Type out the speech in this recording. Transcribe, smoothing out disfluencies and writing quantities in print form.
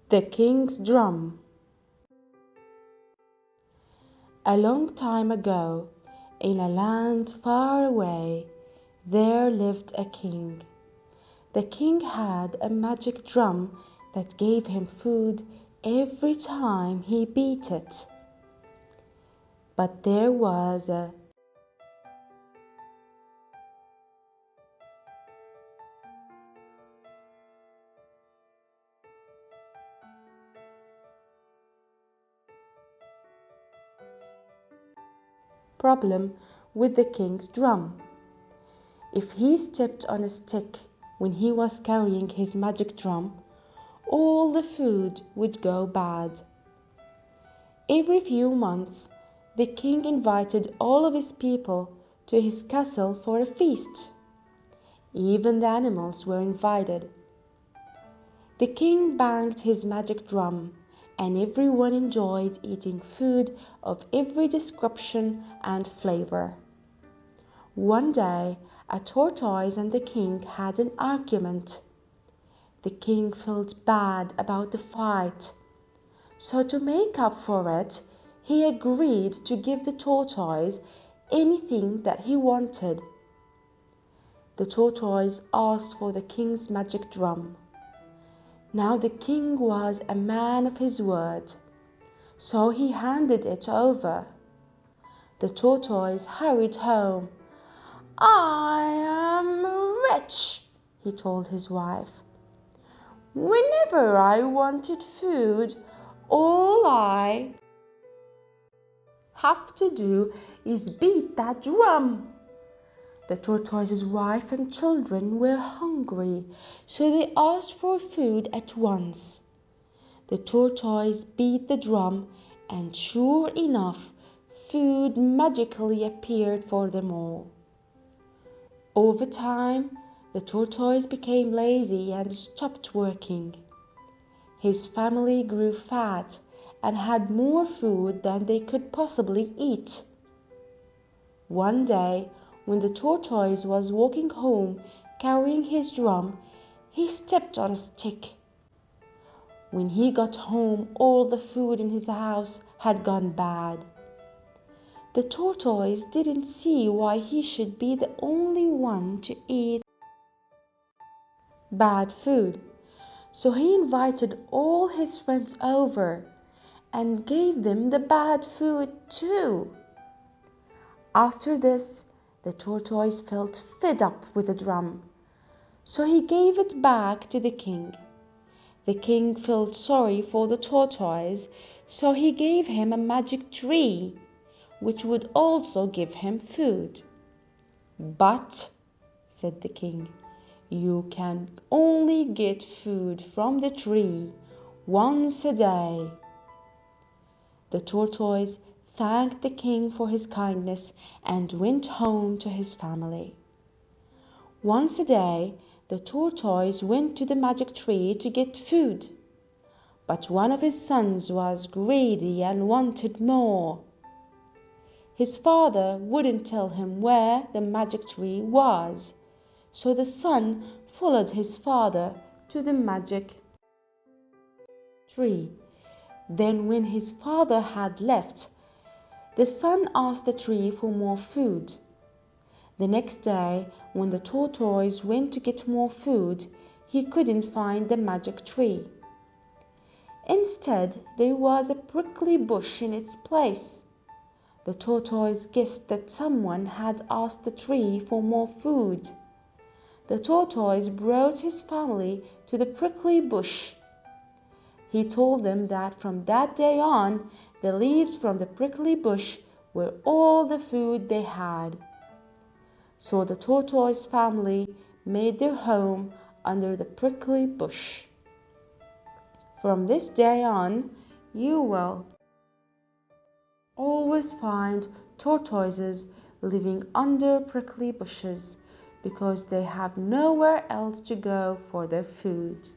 The King's Drum. A long time ago, in a land far away, there lived a king. The king had a magic drum that gave him food every time he beat it. But there was a problem with the king's drum. If he stepped on a stick when he was carrying his magic drum, all the food would go bad. Every few months, the king invited all of his people to his castle for a feast. Even the animals were invited. The king banged his magic drum, and everyone enjoyed eating food of every description and flavor. One day, a tortoise and the king had an argument. The king felt bad about the fight, so to make up for it, he agreed to give the tortoise anything that he wanted. The tortoise asked for the king's magic drum. Now the king was a man of his word, so he handed it over. The tortoise hurried home. "I am rich," he told his wife. "Whenever I wanted food, all I have to do is beat that drum." The tortoise's wife and children were hungry, so they asked for food at once. The tortoise beat the drum, and sure enough, food magically appeared for them all. Over time, the tortoise became lazy and stopped working. His family grew fat and had more food than they could possibly eat. One day, when the tortoise was walking home carrying his drum, he stepped on a stick. When he got home, all the food in his house had gone bad. The tortoise didn't see why he should be the only one to eat bad food, so he invited all his friends over and gave them the bad food too. After this, the tortoise felt fed up with the drum, so he gave it back to the king. The king felt sorry for the tortoise, so he gave him a magic tree, which would also give him food. "But," said the king, "you can only get food from the tree once a day." The tortoise thanked the king for his kindness and went home to his family. Once a day, the tortoise went to the magic tree to get food, but one of his sons was greedy and wanted more. His father wouldn't tell him where the magic tree was, so the son followed his father to the magic tree. Then when his father had left, the son asked the tree for more food. The next day, when the tortoise went to get more food, he couldn't find the magic tree. Instead, there was a prickly bush in its place. The tortoise guessed that someone had asked the tree for more food. The tortoise brought his family to the prickly bush. He told them that from that day on, the leaves from the prickly bush were all the food they had. So the tortoise family made their home under the prickly bush. From this day on, you will always find tortoises living under prickly bushes because they have nowhere else to go for their food.